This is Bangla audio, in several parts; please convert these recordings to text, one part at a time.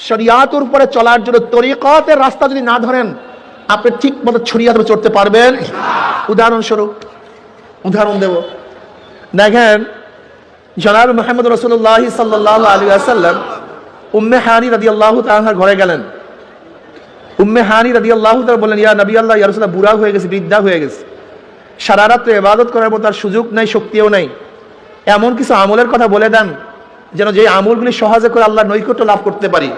শরিয়াতের উপরে চলার জন্য তরিকতের রাস্তা যদি না ধরেন আপনি ঠিক মতো শরিয়াতে চড়তে পারবেন? উদাহরণস্বরূপ উদাহরণ দেব, দেখেন জনাব মুহাম্মদ রাসূলুল্লাহ সাল্লাল্লাহু আলাইহি ওয়াসাল্লাম উম্মে হানি রাদিয়াল্লাহু তাআলার ঘরে গেলেন। উম্মে হানি রাদিয়াল্লাহু তাআলা বললেন, ইয়া নবী আল্লাহ, ইয়া রাসূলুল্লাহ, বুড়া হয়ে গেছে, বৃদ্ধা হয়ে গেছে, সারা রাত তো ইবাদত করার মতো তার সুযোগ নাই, শক্তিও নাই, এমন কিছু আমলের কথা বলে দেন যেন যে আমলগুলি সহজে করে আল্লাহর নৈকট্য লাভ করতে পারি।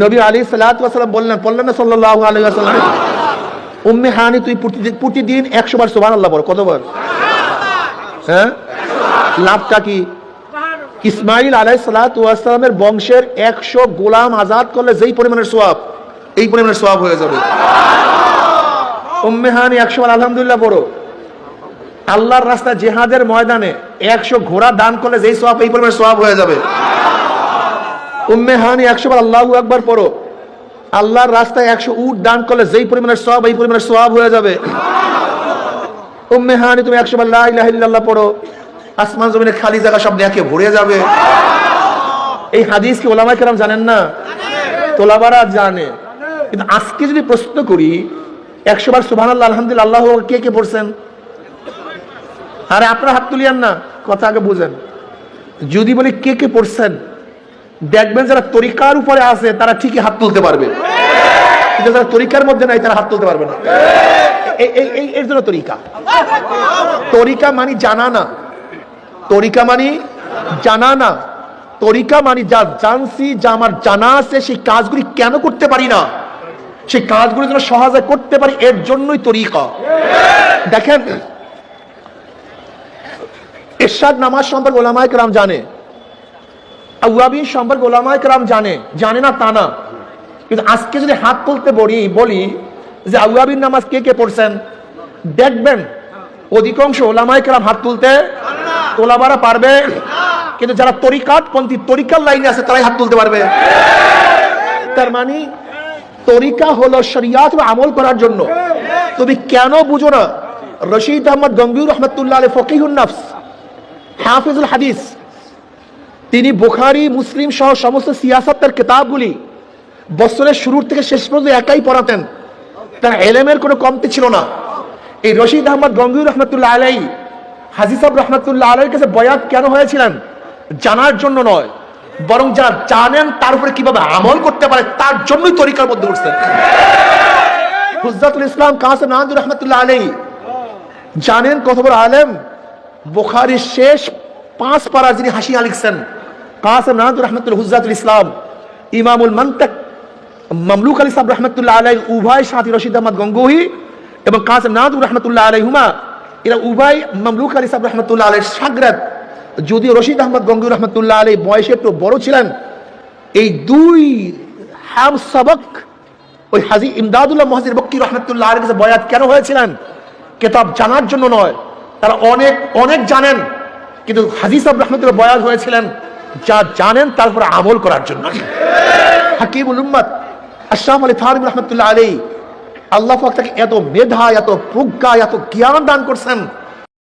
নবী আলাইহিস সালাতু ওয়াস সালাম বললেন না সাল্লাল্লাহু আলাইহি ওয়াসাল্লাম, উম্মে হানি তুই প্রতিদিন 100 বার সুবহানাল্লাহ বল। কতবার? হ্যাঁ, লাভটা কি? ইসমাইল আলাইহিস সালাতু ওয়াস সালামের বংশের 100 গোলাম আজাদ করলে যেই পরিমাণের সওয়াব, এই পরিমাণের সওয়াব হয়ে যাবে। উম্মে হানি 100 বার আলহামদুলিল্লাহ পড়ো। আল্লাহর রাস্তায় জিহাদের ময়দানে 100 ঘোড়া দান করলে যেই সওয়াব, এই পরিমাণের সওয়াব হয়ে যাবে। উম্মে হানি 100 বার আল্লাহু আকবার পড়ো। আল্লাহর রাস্তায় 100 উট দান করলে যেই পরিমাণের সওয়াব, এই পরিমাণের সওয়াব হয়ে যাবে। উম্মে হানি তুমি 100 বার লা ইলাহা ইল্লাল্লাহ পড়ো, আসমান জমিনের খালি জায়গা সব নেকে ভরে যাবে। এই হাদিস কি ওলামায়ে কেরাম জানেন না? তোলাবারা জানে। কিন্তু আজকে যদি প্রশ্ন করি 100 বার সুবহানাল্লাহ আলহামদুলিল্লাহ আল্লাহু আকবার কে কে পড়ছেন? আরে আপনারা হাত তুলিয়েন না, কথা আগে বুঝেন। যদি বলি কে কে পড়ছেন, দেখবেন যারা তরিকার উপরে আছে তারা ঠিকই হাত তুলতে পারবে, কিন্তু যারা তরিকার মধ্যে নাই তারা হাত তুলতে পারবে না। এর জন্য তরিকা মানি জানা না, তরিকা মানি জানা না, তরিকা মানি যা জানছি, যা আমার জানা আছে, সেই কাজগুলি কেন করতে পারি না, সেই কাজগুলি যেন সহজে করতে পারি, এর জন্যই তরিকা। দেখেন ইরশাদ নামাজ সম্পর্কে ওলামায়ে কেরাম জানে, আওয়াবিন সম্পর্কে ওলামায়ে কেরাম জানে না তা না। কিন্তু আজকে যদি হাত তুলতে বলি যে আওয়াবিন নামাজ কে কে পড়ছেন, দেখবেন অধিকাংশ ওলামায়ে কেরাম হাত তুলতে, তোলাবারা পারবে, কিন্তু যারা তরিকাতপন্থী, তরিকার লাইনে আছে, তারাই হাত তুলতে পারবে। তার মানে তরিকা হলো শরিয়াত আমল করার জন্য। তুমি কেন বুঝো না? রশিদ আহমদ গঙ্গুহি রহমাতুল্লাহ আলাইহি ফকিহুন নফস, হাফিজুল হাদিস, তিনি বুখারী মুসলিম সহ সমস্ত সিয়াসতের কিতাবগুলি বছরের শুরুর থেকে শেষ পর্যন্ত একাই পড়াতেন, তার ইলমের কোনো কমতি ছিল না। এই রশিদ আহমদ গঙ্গুহি রহমাতুল্লাহ আলাইহি হাজী সাহেব রহমাতুল্লাহ আলাইহির কাছে বয়াত কেন হয়েছিলেন? জানার জন্য নয়, বরং যারা জানেন তার উপরে কিভাবে আমল করতে পারে তার জন্যই তরিকার মধ্যে উঠছেন। হুজ্জাতুল ইসলাম কাসিম নানভী রহমাতুল্লাহ আলাইহি জানেন কত বড় আলেম। বুখারীর শেষ 5 পারা যিনি হাসিয়া লিখছেন, কাসিম নানভী রহমাতুল্লাহ, হুজ্জাতুল ইসলাম, ইমামুল মানতাক মামলুক আলী সাহেব রহমাতুল্লাহ আলাইহি, উভয় সাথী রশিদ আহমদ গঙ্গুহি এবং কাসিম নানভী রহমাতুল্লাহ আলাইহিমা, এরা উভয় মামলুক আলী সাহেব রহমাতুল্লাহ আলাইহির শাগরেদ। যদিও রশিদ আহমদ গঙ্গুহি রহমাতুল্লাহ আলাইহি বয়সে একটু বড় ছিলেন, এই দুই হাম সবক ওই হাজী ইমদাদুল্লাহ মুহাজির মক্কি রহমাতুল্লাহ আলাইহির কাছে বয়াত কেন হয়েছিলেন? কিতাব জানার জন্য নয়, তারা অনেক জানেন, কিন্তু হাজী সাহেব রহমাতুল্লাহ বয়াত হয়েছিলেন যা জানেন তারপরে আমল করার জন্য। হাকিমুল উম্মত আশরাফ আলী থানভী রহমাতুল্লাহ আলাইহি, আল্লাহ পাক তাকে এত মেধা, এত প্রজ্ঞা, এত জ্ঞান দান করছেন,